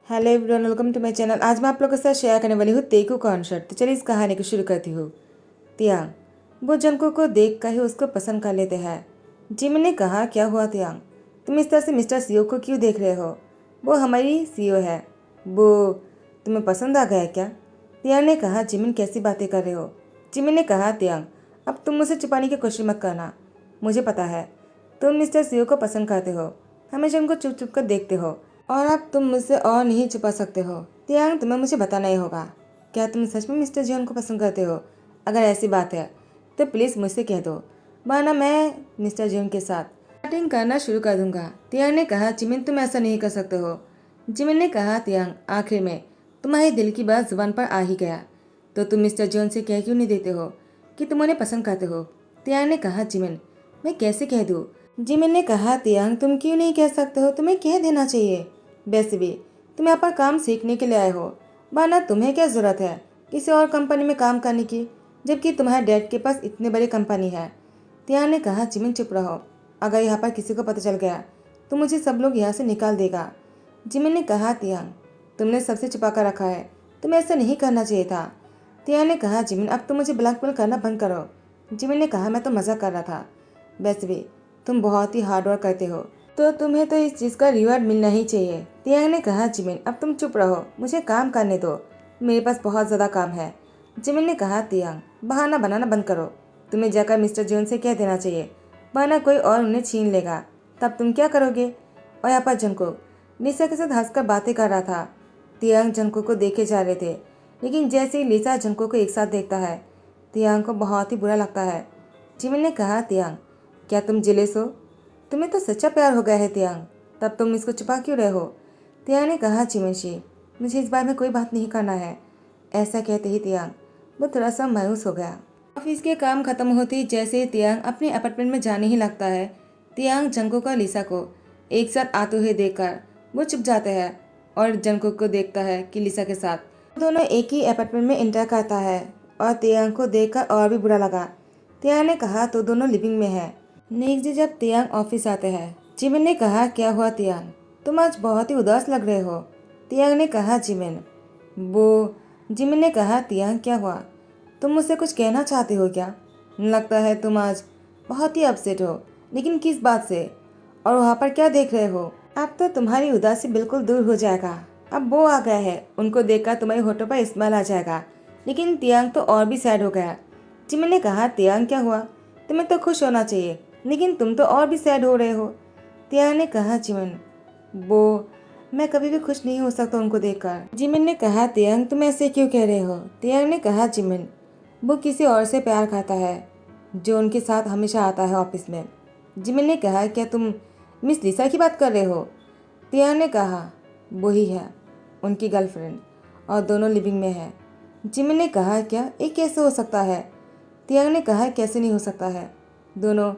Hello everyone, welcome to my channel. आज मैं आप लोगों के साथ शेयर करने वाली हूँ तेकू कॉन्सर्ट। तो चलिए इस कहानी को शुरू करती हूँ। तियांग वो जंको को देख कर ही उसको पसंद कर लेते हैं। जिमिन ने कहा, क्या हुआ तियांग, तुम इस तरह से मिस्टर सीओ को क्यों देख रहे हो? वो हमारी सीओ है। वो तुम्हें पसंद आ गया क्या? तियांग ने कहा, जिमिन कैसी बातें कर रहे हो? जिमिन ने कहा, तियांग अब तुम मुझे छुपाने की कोशिश मत करना। मुझे पता है तुम मिस्टर सीओ को पसंद करते हो, हमेशा उनको चुप चुप कर देखते हो, और अब तुम मुझसे और नहीं छुपा सकते हो। तियांग तुम्हें मुझे बताना ही होगा। क्या तुम सच में मिस्टर जियोन को पसंद करते हो? अगर ऐसी बात है तो प्लीज़ मुझसे कह दो, वरना मैं मिस्टर जियोन के साथ चैटिंग करना शुरू कर दूंगा। तियांग ने कहा, जिमिन तुम ऐसा नहीं कर सकते हो। जिमिन ने कहा, तियांग आखिर में तुम्हारे दिल की बात जुबान पर आ ही गया, तो तुम मिस्टर जियोन से कह क्यों नहीं देते हो कि तुम उन्हें पसंद करते हो? तियांग ने कहा, जिमिन मैं कैसे कह दूँ? जिमिन ने कहा, तियांग तुम क्यों नहीं कह सकते हो? तुम्हें कह देना चाहिए। वैसे भी तुम यहाँ पर काम सीखने के लिए आए हो, वरना तुम्हें क्या ज़रूरत है किसी और कंपनी में काम करने की, जबकि तुम्हारे डैड के पास इतनी बड़ी कंपनी है। तियांग ने कहा, जिमिन चुप रहो, अगर यहाँ पर किसी को पता चल गया तो मुझे सब लोग यहाँ से निकाल देगा। जिमिन ने कहा, तियांग तुमने सबसे छुपा कर रखा है, तुम्हें ऐसा नहीं करना चाहिए था। तियांग ने कहा, जिमिन अब तुम मुझे ब्लैकमेल करना बंद करो। जिमिन ने कहा, मैं तो मज़ा कर रहा था। वैसे भी तुम बहुत ही हार्ड वर्क करते हो, तो तुम्हें तो इस चीज़ का रिवॉर्ड मिलना ही चाहिए। तियांग ने कहा, जिमिन अब तुम चुप रहो, मुझे काम करने दो, मेरे पास बहुत ज़्यादा काम है। जिमिन ने कहा, तियांग बहाना बनाना बंद करो, तुम्हें जाकर मिस्टर जियोन से कह देना चाहिए, वरना कोई और उन्हें छीन लेगा, तब तुम क्या करोगे? और यहाँ पर जंको लिसा के साथ हंसकर बातें कर रहा था। तियांग जंको को देखे जा रहे थे, लेकिन जैसे ही लिसा जंको को एक साथ देखता है, तियांग को बहुत ही बुरा लगता है। जिमिन ने कहा, तियांग क्या तुम जेलस हो? तुम्हें तो सच्चा प्यार हो गया है तियांग, तब तुम इसको छुपा क्यों रहे हो? तियांग ने कहा, चिमिनशी मुझे इस बारे में कोई बात नहीं करना है। ऐसा कहते ही तियांग वो थोड़ा सा मायूस हो गया। ऑफिस के काम खत्म होते ही जैसे ही तियांग अपने अपार्टमेंट में जाने ही लगता है, तियांग जंको और लिसा को एक साथ आते हुए देखकर वो चुप जाते हैं और जंको को देखता है कि लिसा के साथ वो दोनों एक ही अपार्टमेंट में एंटर करता है, और तियांग को देखकर और भी बुरा लगा। तियांग ने कहा, तो दोनों लिविंग में है। नेक्स्ट डे जब तियांग ऑफिस आते हैं, जिमिन ने कहा, क्या हुआ तियांग, तुम आज बहुत ही उदास लग रहे हो। तियांग ने कहा, जिमिन ने कहा, तियांग क्या हुआ, तुम मुझसे कुछ कहना चाहते हो क्या? लगता है तुम आज बहुत ही अपसेट हो, लेकिन किस बात से? और वहाँ पर क्या देख रहे हो? अब तो तुम्हारी उदासी बिल्कुल दूर हो जाएगा। अब वो आ गया है, उनको देखकर तुम्हारे होठों पर स्माइल आ जाएगा। लेकिन तियांग तो और भी सैड हो गया। जिमिन ने कहा, तियांग क्या हुआ, तुम्हें तो खुश होना चाहिए, लेकिन तुम तो और भी सैड हो रहे हो। तियांग ने कहा, जिमिन वो मैं कभी भी खुश नहीं हो सकता उनको देखकर। जिमिन ने कहा, तियांग तुम ऐसे क्यों कह रहे हो? तियांग ने कहा, जिमिन वो किसी और से प्यार करता है, जो उनके साथ हमेशा आता है ऑफिस में। जिमिन ने कहा, क्या तुम मिस लिसा की बात कर रहे हो? तियांग ने कहा, वही है उनकी गर्लफ्रेंड, और दोनों लिविंग में है। जिमिन ने कहा, क्या ये कैसे हो सकता है? तियांग ने कहा, कैसे नहीं हो सकता है, दोनों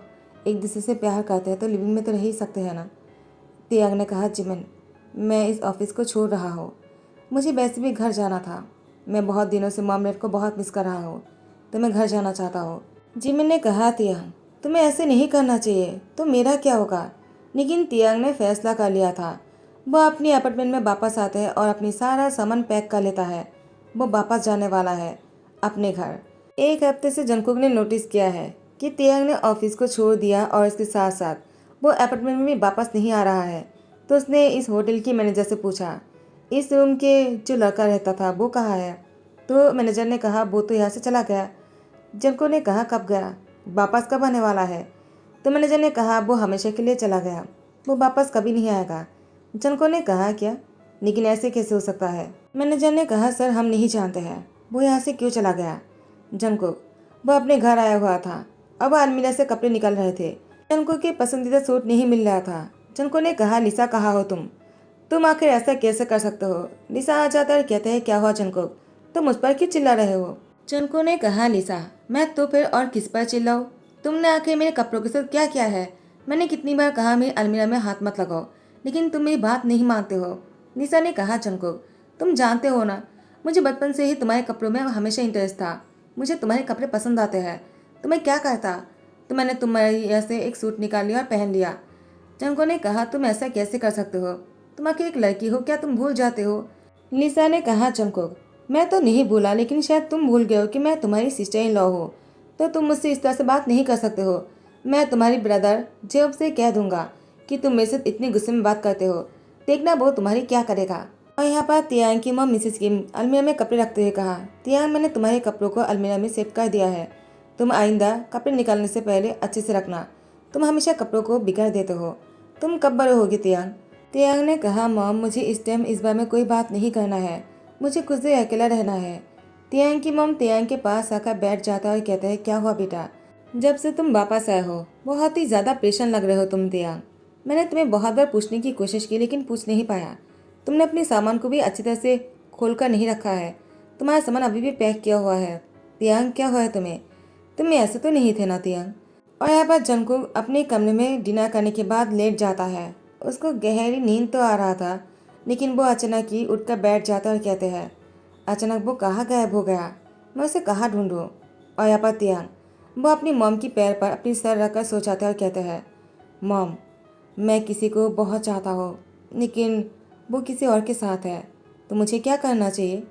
एक दूसरे से प्यार करते हैं तो लिविंग में तो रह ही सकते हैं ना। तियांग ने कहा, जिमिन मैं इस ऑफिस को छोड़ रहा हूँ, मुझे वैसे भी घर जाना था। मैं बहुत दिनों से मॉम डैड को बहुत मिस कर रहा हूँ, तो मैं घर जाना चाहता हूँ। जिमिन ने कहा, तियांग तुम्हें ऐसे नहीं करना चाहिए, तो मेरा क्या होगा? लेकिन तियांग ने फैसला कर लिया था। वह अपनी अपार्टमेंट में वापस आता है और अपनी सारा सामान पैक कर लेता है। वो वापस जाने वाला है अपने घर। एक हफ्ते से जंकुक ने नोटिस किया है कि तियांग ने ऑफिस को छोड़ दिया और इसके साथ साथ वो अपार्टमेंट में भी वापस नहीं आ रहा है। तो उसने इस होटल की मैनेजर से पूछा, इस रूम के जो लड़का रहता था वो कहाँ है? तो मैनेजर ने कहा, वो तो यहाँ से चला गया। जंकुक ने कहा, कब गया, वापस कब आने वाला है? तो मैनेजर ने कहा, वो हमेशा के लिए चला गया, वो वापस कभी नहीं आएगा। जंकुक ने कहा, क्या, लेकिन ऐसे कैसे हो सकता है? मैनेजर ने कहा, सर हम नहीं जानते हैं वो यहाँ से क्यों चला गया। जंकुक वो अपने घर आया हुआ था, अब अलमीरा से कपड़े निकल रहे थे। जंकुक के पसंदीदा सूट नहीं मिल रहा था। जंकुक ने कहा, लिसा कहाँ हो तुम आखिर ऐसा कैसे कर सकते हो? लिसा आ जाता है और कहते हैं, क्या हुआ जंकुक, तुम मुझ पर क्यों चिल्ला रहे हो? जंकुक ने कहा, लिसा मैं तो फिर और किस पर चिल्लाऊं? तुमने आखिर मेरे कपड़ों के साथ क्या किया है? मैंने कितनी बार कहा मेरी अलमीरा में हाथ मत लगाओ, लेकिन तुम मेरी बात नहीं मानते हो। लिसा ने कहा, जंकुक तुम जानते हो ना, मुझे बचपन से ही तुम्हारे कपड़ों में हमेशा इंटरेस्ट था, मुझे तुम्हारे कपड़े पसंद आते हैं। तो मैं क्या कहता, तो मैंने तुम्हारी यहाँ से एक सूट निकाल लिया और पहन लिया। जंको ने कहा, तुम ऐसा कैसे कर सकते हो? तुम आखिर एक लड़की हो, क्या तुम भूल जाते हो? लिसा ने कहा, जंगकुक मैं तो नहीं भूला, लेकिन शायद तुम भूल गए हो कि मैं तुम्हारी सिस्टर इन लॉ हो, तो तुम मुझसे इस तरह से बात नहीं कर सकते हो। मैं तुम्हारी ब्रदर जेब से कह दूंगा कि तुम मेरे साथ इतने गुस्से में बात करते हो, देखना वो तुम्हारी क्या करेगा। और यहाँ पर तियांग की मॉम मिसेस किम अलमीरा में कपड़े रखते हुए कहा, तियांग मैंने तुम्हारे कपड़ों को अलमीरा में सेट कर दिया है, तुम आइंदा कपड़े निकालने से पहले अच्छे से रखना, तुम हमेशा कपड़ों को बिगाड़ देते हो, तुम कब बड़े होगी तियांग? तियांग ने कहा, मॉम मुझे इस टाइम इस बारे में कोई बात नहीं करना है, मुझे कुछ देर अकेला रहना है। तियांग की मॉम तियांग के पास आकर बैठ जाता और कहता है, क्या हुआ बेटा? जब से तुम वापस आए हो बहुत ही ज़्यादा परेशान लग रहे हो तुम तियांग। मैंने तुम्हें बहुत बार पूछने की कोशिश की लेकिन पूछ नहीं पाया। तुमने अपने सामान को भी अच्छी तरह से खोल कर नहीं रखा है, तुम्हारा सामान अभी भी पैक किया हुआ है। तियांग क्या हुआ है तुम्हें? तुम ऐसे तो नहीं थे ना तियांग? और यहाँ पर जंगकुक अपने कमरे में डिनर करने के बाद लेट जाता है। उसको गहरी नींद तो आ रहा था, लेकिन वो अचानक ही उठकर बैठ जाता और कहते हैं, अचानक वो कहाँ गायब हो गया, मैं उसे कहाँ ढूंढूं? और यहाँ पर तियांग वो अपनी मॉम की पैर पर अपनी सर रखकर सो जाता है और कहते हैं, मॉम मैं किसी को बहुत चाहता हूँ, लेकिन वो किसी और के साथ है, तो मुझे क्या करना चाहिए?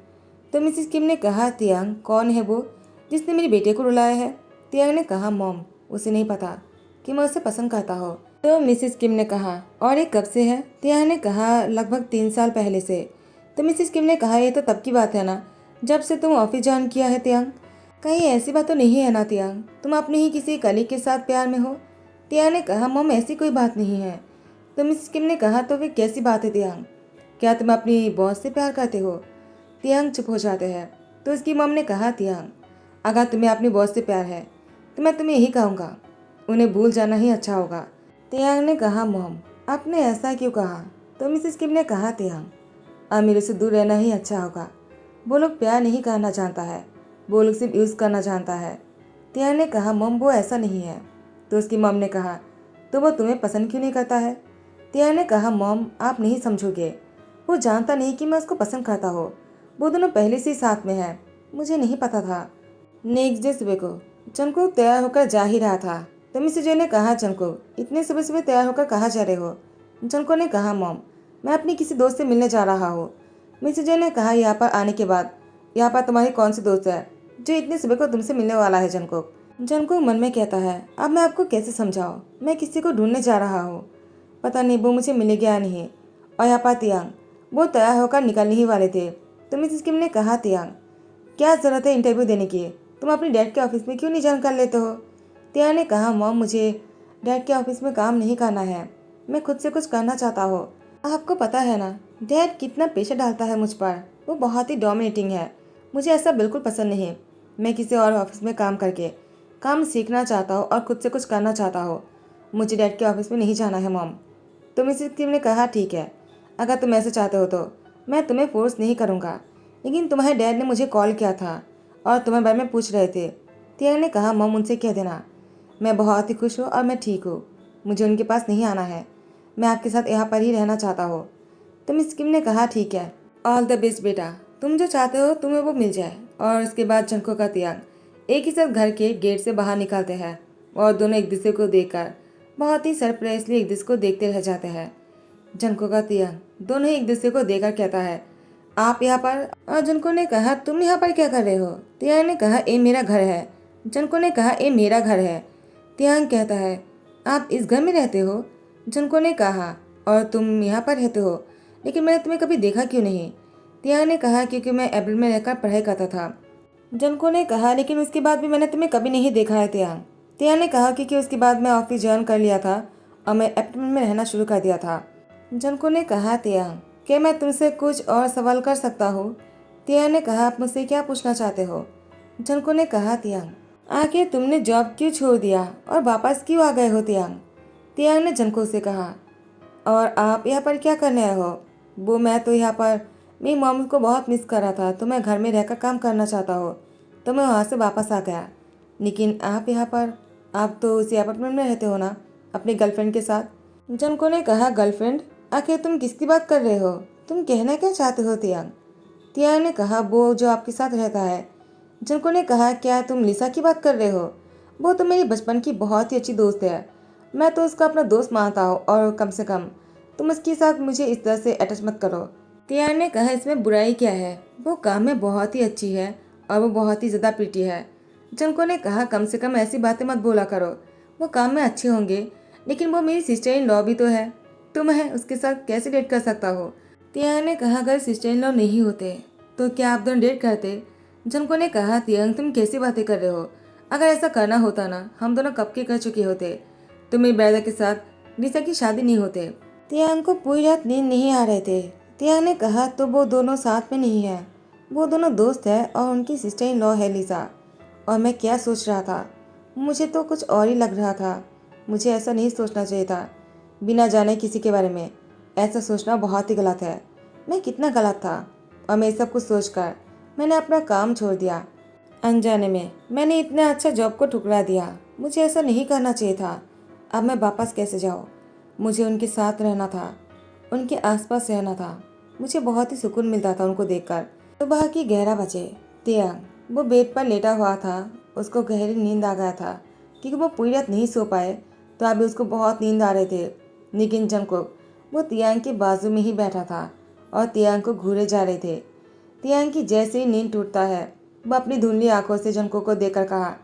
तो मिसिस किम ने कहा, तियांग कौन है वो जिसने मेरे बेटे को रुलाया है? तियांग ने कहा, मॉम उसे नहीं पता कि मैं उसे पसंद करता हूँ। तो मिसिस किम ने कहा, और ये कब से है? तियांग ने कहा, लगभग 3 साल पहले से। तो मिसिस किम ने कहा, ये तो तब की बात है ना जब से तुम ऑफिस ज्वाइन किया है तियांग, कहीं ऐसी बात तो नहीं है ना तियांग, तुम अपने ही किसी कलीग के साथ प्यार में हो? तियांग ने कहा, मॉम ऐसी कोई बात नहीं है। तो मिसिस किम ने कहा, तो वे कैसी बात है तियांग, क्या तुम अपनी बॉस से प्यार करते हो? तियांग चुप हो जाते हैं। तो उसकी मॉम ने कहा, तियांग अगर तुम्हें अपनी बॉस से प्यार है तो मैं तुम्हें यही कहूँगा, उन्हें भूल जाना ही अच्छा होगा। तियांग ने कहा, मॉम आपने ऐसा क्यों कहा? तो मिसिस किम ने कहा, तियांग अमीरों से दूर रहना ही अच्छा होगा, वो लोग प्यार नहीं करना चाहता है, वो लोग सिर्फ यूज़ करना चाहता है। तियांग ने कहा, मॉम वो ऐसा नहीं है। तो उसकी मॉम ने कहा, तो वो तुम्हें पसंद क्यों नहीं करता है? तियांग ने कहा, मॉम आप नहीं समझोगे, वो जानता नहीं कि मैं उसको पसंद करता हूँ, वो दोनों पहले से ही साथ में है, मुझे नहीं पता था। नेक्स्ट डे सुबह को जंगकुक तैयार होकर जा ही रहा था। तो मिसेस जे ने कहा, जंगकुक इतने सुबह सुबह तैयार होकर कहाँ जा रहे हो? जंगकुक ने कहा, मॉम मैं अपनी किसी दोस्त से मिलने जा रहा हूँ। मिसेस जे ने कहा, यहाँ पर आने के बाद यहाँ पर तुम्हारी कौन सी दोस्त है जो इतनी सुबह को तुमसे मिलने वाला है? जंगकुक जंगकुक मन में कहता है, अब मैं आपको कैसे समझाऊँ, मैं किसी को ढूंढने जा रहा हूँ, पता नहीं वो मुझे मिलेगा या नहीं। और यहाँ पर तियांग वो तैयार होकर निकलने ही वाले थे। तो मिसेस किम ने कहा, तियांग क्या ज़रूरत है इंटरव्यू देने की, तुम अपनी डैड के ऑफिस में क्यों नहीं ज्वाइन कर लेते हो? तियांग ने कहा, मॉम मुझे डैड के ऑफिस में काम नहीं करना है, मैं खुद से कुछ करना चाहता हूँ। आपको पता है ना डैड कितना प्रेशर डालता है मुझ पर, वो बहुत ही डोमिनेटिंग है, मुझे ऐसा बिल्कुल पसंद नहीं। मैं किसी और ऑफिस में काम करके काम सीखना चाहता हूँ और खुद से कुछ करना चाहता हूँ, मुझे डैड के ऑफिस में नहीं जाना है मॉम। तो मिसेस किम ने कहा, ठीक है अगर तुम ऐसे चाहते हो तो मैं तुम्हें फोर्स नहीं करूँगा, लेकिन तुम्हारे डैड ने मुझे कॉल किया था और तुम्हारे बारे में पूछ रहे थे। तियांग ने कहा, मॉम उनसे कह देना मैं बहुत ही खुश हूँ और मैं ठीक हूँ, मुझे उनके पास नहीं आना है, मैं आपके साथ यहाँ पर ही रहना चाहता हूँ। तो मिस किम ने कहा, ठीक है ऑल द बेस्ट बेटा, तुम जो चाहते हो तुम्हें वो मिल जाए। और उसके बाद जंगकुक का तियांग एक ही साथ घर के गेट से बाहर निकलते हैं और दोनों एक दूसरे को देखकर बहुत ही सरप्राइजली एक दूसरे को देखते रह जाते हैं। जंगकुक का तियांग दोनों ही एक दूसरे को देखकर कहता है, आप यहाँ पर? और जंगकुक ने कहा, तुम यहाँ पर क्या कर रहे हो? तियांग ने कहा, ये मेरा घर है। जंगकुक ने कहा, ये मेरा घर है। तियांग कहता है, आप इस घर में रहते हो? जंगकुक ने कहा, और तुम यहाँ पर रहते हो, लेकिन मैंने तुम्हें कभी देखा क्यों नहीं? तियांग ने कहा, क्योंकि मैं अप्रैल में रहकर पढ़ाई करता था। जंगकुक ने कहा, लेकिन उसके बाद भी मैंने तुम्हें कभी नहीं देखा है तियांग। तियांग ने कहा, क्योंकि उसके बाद मैं ऑफिस ज्वाइन कर लिया था और मैं अपार्टमेंट में रहना शुरू कर दिया था। जंगकुक ने कहा, तियांग क्या मैं तुमसे कुछ और सवाल कर सकता हूँ? तियांग ने कहा, आप मुझसे क्या पूछना चाहते हो? जंगकुक ने कहा, तियांग आखिर तुमने जॉब क्यों छोड़ दिया और वापस क्यों आ गए हो तियांग? तियांग ने जंगकुक से कहा, और आप यहाँ पर क्या करने आए हो? वो मैं तो यहाँ पर मेरी मम्मी को बहुत मिस कर रहा था, तो मैं घर में रहकर काम करना चाहता हूँ, तो मैं वहाँ से वापस आ गया। लेकिन आप यहाँ पर, आप तो उसी अपार्टमेंट में रहते हो ना अपनी गर्लफ्रेंड के साथ? जंगकुक ने कहा, गर्लफ्रेंड? आखिर तुम किसकी बात कर रहे हो? तुम कहना क्या चाहते हो तियांग? तियांग ने कहा, वो जो आपके साथ रहता है। जंगकुक ने कहा, क्या तुम लिसा की बात कर रहे हो? वो तो मेरी बचपन की बहुत ही अच्छी दोस्त है, मैं तो उसका अपना दोस्त मानता हूँ, और कम से कम तुम उसके साथ मुझे इस तरह से अटैच मत करो। तियांग ने कहा, इसमें बुराई क्या है, वो काम में बहुत ही अच्छी है और वो बहुत ही ज़्यादा प्रीटी है। जंको ने कहा, कम से कम ऐसी बातें मत बोला करो, वो काम में अच्छे होंगे लेकिन वो मेरी सिस्टर इन लॉ भी तो है, तुम है उसके साथ कैसे डेट कर सकता हो। तियांग ने कहा, अगर सिस्टर इन लॉ नहीं होते तो क्या आप दोनों डेट करते। जंको ने कहा, तियांग तुम कैसी बातें कर रहे हो, अगर ऐसा करना होता ना हम दोनों कब के कर चुके होते, तुम मेरी ब्रदर के साथ निशा की शादी नहीं होते। तियांग को पूरी रात नींद नहीं आ रहे थे। तियांग ने कहा, तो वो दोनों साथ में नहीं है, वो दोनों दोस्त है और उनकी सिस्टर इन लॉ है लिसा। और मैं क्या सोच रहा था, मुझे तो कुछ और ही लग रहा था। मुझे ऐसा नहीं सोचना चाहिए था, बिना जाने किसी के बारे में ऐसा सोचना बहुत ही गलत है। मैं कितना गलत था और मैं सब कुछ सोचकर मैंने अपना काम छोड़ दिया। अनजाने में मैंने इतना अच्छा जॉब को ठुकरा दिया, मुझे ऐसा नहीं करना चाहिए था। अब मैं वापस कैसे जाऊँ, मुझे उनके साथ रहना था, उनके आसपास रहना था। मुझे बहुत ही सुकून मिलता था उनको देखकर। सुबह की 11 बजे तियांग वो बेड पर लेटा हुआ था, उसको गहरी नींद आ गया था क्योंकि वो पूरी रात नहीं सो पाए तो अभी उसको बहुत नींद आ रहे थे। लेकिन जंगकुक वो तियांग के बाजू में ही बैठा था और तियांग को घूरे जा रहे थे। तियांग की जैसे ही नींद टूटता है वो अपनी धुंधली आंखों से जंगकुक को देखकर कहा,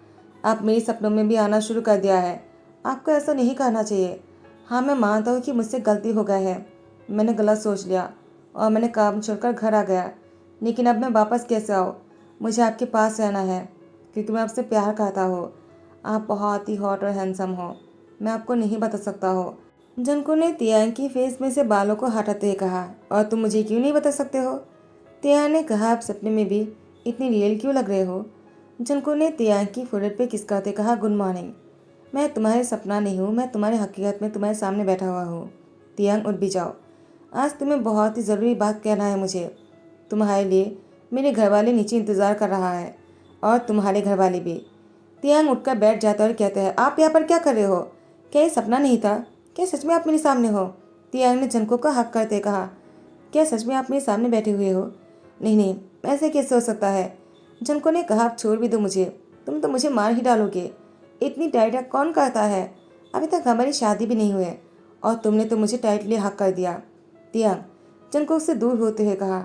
आप मेरे सपनों में भी आना शुरू कर दिया है, आपको ऐसा नहीं करना चाहिए। हाँ, मैं मानता हूँ कि मुझसे गलती हो गई है, मैंने गलत सोच लिया और मैंने काम छोड़कर घर आ गया, लेकिन अब मैं वापस कैसे आऊँ। मुझे आपके पास रहना है क्योंकि मैं आपसे प्यार करता हूँ। आप बहुत ही हॉट और हैंडसम हो, मैं आपको नहीं बता सकता हो। जंको ने तियांग की फेस में से बालों को हटाते हुए कहा, और तुम मुझे क्यों नहीं बता सकते हो। तियांग ने कहा, आप सपने में भी इतनी रियल क्यों लग रहे हो। जंको ने तियांग की फोrehead पे किसकाते कहा, गुड मॉर्निंग। मैं तुम्हारे सपना नहीं हूँ, मैं तुम्हारे हकीकत में तुम्हारे सामने बैठा हुआ हूँ। तियांग उठ भी जाओ, आज तुम्हें बहुत ही ज़रूरी बात कहना है मुझे। तुम्हारे लिए मेरे घरवाले नीचे इंतज़ार कर रहा है और तुम्हारे घरवाले भी। तियांग उठकर बैठ जाता है और कहते हैं, आप यहाँ पर क्या कर रहे हो, क्या ये सपना नहीं था, क्या सच में आप मेरे सामने हो। तियांग ने जंको का हक करते कहा, क्या सच में आप मेरे सामने बैठे हुए हो। नहीं नहीं, ऐसे कैसे हो सकता है। जंको ने कहा, आप छोड़ भी दो मुझे, तुम तो मुझे मार ही डालोगे, इतनी टाइट कौन करता है, अभी तक हमारी शादी भी नहीं हुई और तुमने तो मुझे टाइटली हक कर दिया। तियांग जंको से दूर होते हुए कहा,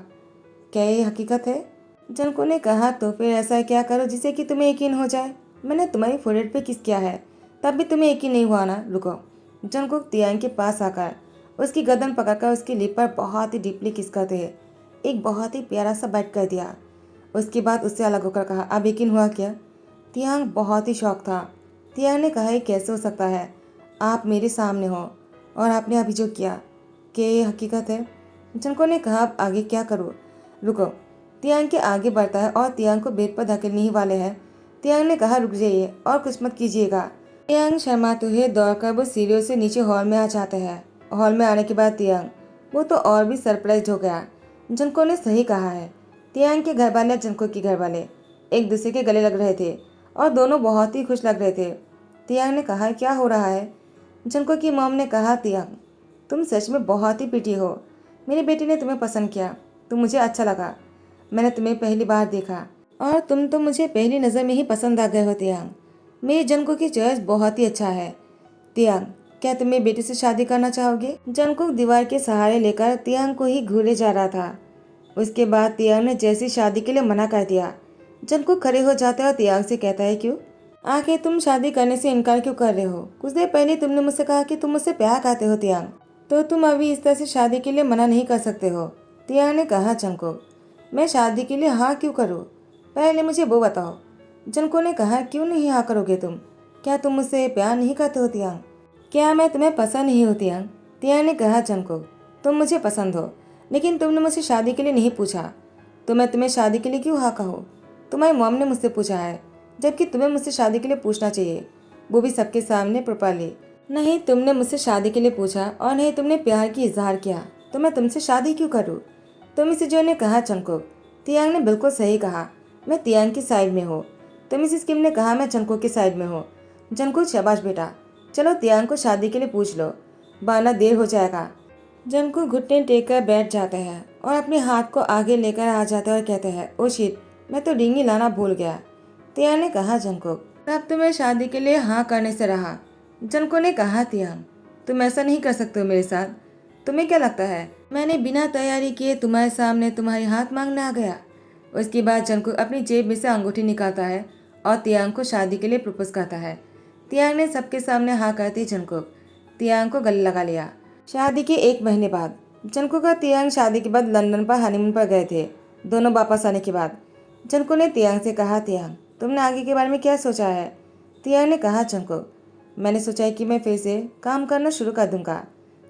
क्या ये हकीकत है। जंको ने कहा, तो फिर ऐसा क्या करो जिससे कि तुम्हें यकीन हो जाए। मैंने तुम्हारी फोrehead पे किस किया है तब भी तुम्हें यकीन नहीं हुआ ना। रुको। जंको तियांग के पास आकर उसकी गर्दन पकड़कर उसकी लिप पर बहुत ही डीपली किस करते हैं एक बहुत ही प्यारा सा बाइट कर दिया। उसके बाद उससे अलग होकर कहा, अब यकीन हुआ क्या। तियांग बहुत ही शौक था। तियांग ने कहा, ये कैसे हो सकता है, आप मेरे सामने हो और आपने अभी जो किया, क्या ये हकीकत है। जंको ने कहा, अब आगे क्या करूँ। रुको। तियांग के आगे बढ़ता है और तियांग को बेड पर धकेलने ही वाले हैं। तियांग ने कहा, रुक जाइए और कुछ मत कीजिएगा। तियांग शर्माते हुए दौड़कर वो सीढ़ियों से नीचे हॉल में आ जाते हैं। हॉल में आने के बाद तियांग वो तो और भी सरप्राइज हो गया। जंको ने सही कहा है, तियांग के घर वाले जंको के घर वाले एक दूसरे के गले लग रहे थे और दोनों बहुत ही खुश लग रहे थे। तियांग ने कहा, क्या हो रहा है। जंको की मॉम ने कहा, तियांग तुम सच में बहुत ही पिटी हो, मेरी बेटी ने तुम्हें पसंद किया, तुम मुझे अच्छा लगा, मैंने तुम्हें पहली बार देखा और तुम तो मुझे पहली नज़र में ही पसंद आ गए हो। तियांग मेरी जंको की चॉइस बहुत ही अच्छा है। तियांग क्या तुम मेरी बेटी से शादी करना चाहोगे। जंको दीवार के सहारे लेकर तियांग को ही घूरे जा रहा था। उसके बाद तियांग ने जैसी शादी के लिए मना कर दिया। जंको खड़े हो जाता है और तियांग से कहता है, क्यों, आखिर तुम शादी करने से इनकार क्यों कर रहे हो। कुछ देर पहले तुमने मुझसे कहा कि तुम मुझसे प्यार करते हो तियांग, तो तुम अभी इस तरह से शादी के लिए मना नहीं कर सकते हो। तियांग ने कहा, जंको मैं शादी के लिए हाँ क्यों करूँ, पहले मुझे वो बताओ। जंको ने कहा, क्यों नहीं हाँ करोगे तुम, क्या तुम मुझसे प्यार नहीं करते हो तियांग, क्या मैं तुम्हें पसंद नहीं हो तियांग। तियांग ने कहा, जंको तुम मुझे पसंद हो लेकिन तुमने मुझसे शादी के लिए नहीं पूछा, तो मैं तुम्हें शादी के लिए क्यों हाँ कहूँ। तुम्हारी मॉम ने मुझसे पूछा है, जबकि तुम्हें मुझसे शादी के लिए पूछना चाहिए, वो भी सबके सामने प्रॉपर्ली। नहीं तुमने मुझसे शादी के लिए पूछा और नहीं तुमने प्यार की इजहार किया, तो मैं तुमसे शादी क्यों करूँ। तुम इसे जो ने कहा, जंको तियांग ने बिल्कुल सही कहा, मैं तियांग की साइड में हूँ। तुम इस किम ने कहा, मैं जंको की साइड में हूँ। जंको शाबाश बेटा, चलो तियांग को शादी के लिए पूछ लो, वरना देर हो जाएगा। जंको घुटने टेक कर बैठ जाता है और अपने हाथ को आगे लेकर आ जाता है और कहते हैं, ओ शिट, मैं तो रिंगी लाना भूल गया। तियांग ने कहा, जंको अब तुम्हें शादी के लिए हाँ करने से रहा। जंको ने कहा, तियांग तुम ऐसा नहीं कर सकते हो मेरे साथ, तुम्हें क्या लगता है मैंने बिना तैयारी किए तुम्हारे सामने तुम्हारे हाथ मांगने आ गया? उसके बाद जंगकुक अपनी जेब में से अंगूठी निकालता है और तियांग को शादी के लिए प्रपोज करता है। तियांग ने सबके सामने हाँ करते जंगकुक तियांग को गले लगा लिया। शादी के 1 महीने बाद जंगकुक और तियांग शादी के बाद लंदन पर हनीमून पर गए थे। दोनों वापस आने के बाद जंगकुक ने तियांग से कहा, तियांग तुमने आगे के बारे में क्या सोचा है? तियांग ने कहा, जंगकुक मैंने सोचा है कि मैं फिर से काम करना शुरू कर दूंगा।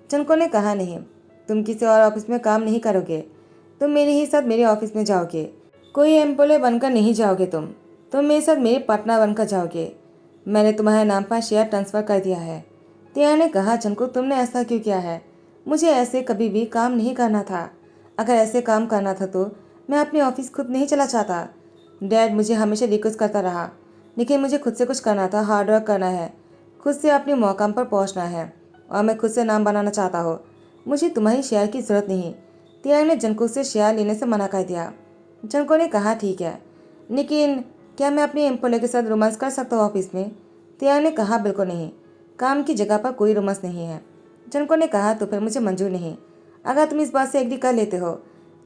जंगकुक ने कहा, नहीं, तुम किसी और ऑफिस में काम नहीं करोगे, तुम मेरे ही साथ मेरे ऑफिस में जाओगे। कोई एम्प्लॉय बनकर नहीं जाओगे, तुम मेरे साथ मेरे पार्टनर बनकर जाओगे। मैंने तुम्हारे नाम पर शेयर ट्रांसफ़र कर दिया है। तियांग ने कहा, जंगकुक तुमने ऐसा क्यों किया है? मुझे ऐसे कभी भी काम नहीं करना था। अगर ऐसे काम करना था तो मैं अपनी ऑफिस खुद नहीं चला चाहता। डैड मुझे हमेशा रिक्वेस्ट करता रहा, लेकिन मुझे खुद से कुछ करना था, हार्ड वर्क करना है, खुद से अपने मौकाम पर पहुंचना है और मैं खुद से नाम बनाना चाहता हूँ। मुझे तुम्हारी शेयर की ज़रूरत नहीं। तियांग ने जंगकुक से शेयर लेने से मना कर दिया। जंगकुक ने कहा, ठीक है, लेकिन क्या मैं अपने एम्प्लॉय के साथ रोमांस कर सकता हूँ ऑफिस में? तियांग ने कहा, बिल्कुल नहीं, काम की जगह पर कोई रोमांस नहीं है। जंगकुक ने कहा, तो फिर मुझे मंजूर नहीं। अगर तुम इस बात से एग्री कर लेते हो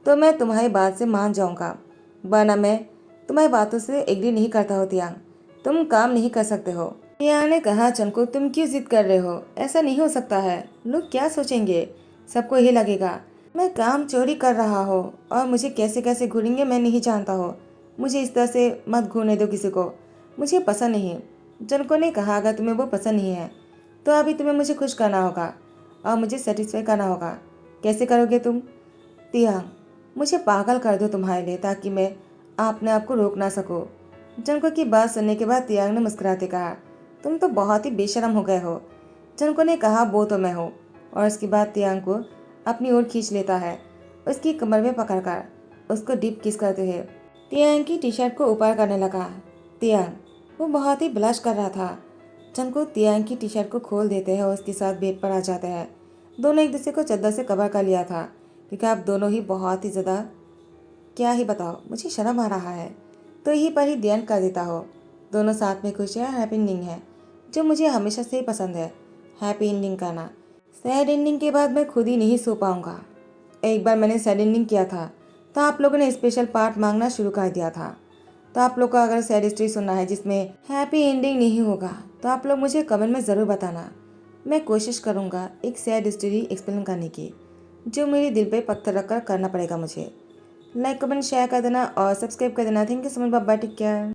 तो मैं तुम्हारी बात से मान जाऊंगा, वरना मैं तुम्हारी बातों से एग्री नहीं करता हो। तियांग तुम काम नहीं कर सकते हो। तियांग ने कहा, जंगकुक तुम क्यों जिद कर रहे हो? ऐसा नहीं हो सकता है, लोग क्या सोचेंगे? सबको यही लगेगा मैं काम चोरी कर रहा हो और मुझे कैसे कैसे घूरेंगे मैं नहीं जानता हो। मुझे इस तरह से मत घूरने दो किसी को, मुझे पसंद नहीं। जंगकुक ने कहा, अगर तुम्हें वो पसंद नहीं है तो अभी तुम्हें मुझे खुश करना होगा और मुझे सेटिस्फाई करना होगा। कैसे करोगे तुम? तियांग मुझे पागल कर दो तुम्हारे लिए, ताकि मैं अपने आप को रोक ना सकूं। जंगकुक की बात सुनने के बाद तियांग ने मुस्कुराते कहा, तुम तो बहुत ही बेशरम हो गए हो। जंगकुक ने कहा, वो तो मैं हूँ। और उसके बाद तियांग को अपनी ओर खींच लेता है, उसकी कमर में पकड़कर उसको डीप किस करते हुए तियांग की टी शर्ट को ऊपर करने लगा। तियांग वो बहुत ही ब्लश कर रहा था। जंगकुक तियांग की टी शर्ट को खोल देते हैं और उसके साथ बेड पर आ जाते हैं। दोनों एक दूसरे को चादर से कवर कर लिया था, क्योंकि आप दोनों ही बहुत ही ज़्यादा, क्या ही बताओ, मुझे शर्म आ रहा है, तो यहीं पर ही ध्यान कर देता हो। दोनों साथ में खुश है, हैप्पी एंडिंग है, जो मुझे हमेशा से ही पसंद है, हैप्पी एंडिंग करना। सैड एंडिंग के बाद मैं खुद ही नहीं सो पाऊंगा। एक बार मैंने सैड एंडिंग किया था तो आप लोगों ने स्पेशल पार्ट मांगना शुरू कर दिया था। तो आप लोग को अगर सैड स्टोरी सुनना है जिसमें हैप्पी एंडिंग नहीं होगा तो आप लोग मुझे कमेंट में ज़रूर बताना। मैं कोशिश करूँगा एक सैड स्टोरी एक्सप्लेन करने की, जो मेरे दिल पे पत्थर रख कर करना पड़ेगा मुझे। लाइक कमेंट शेयर कर देना और सब्सक्राइब कर देना। Thank you so much, bye bye, take care.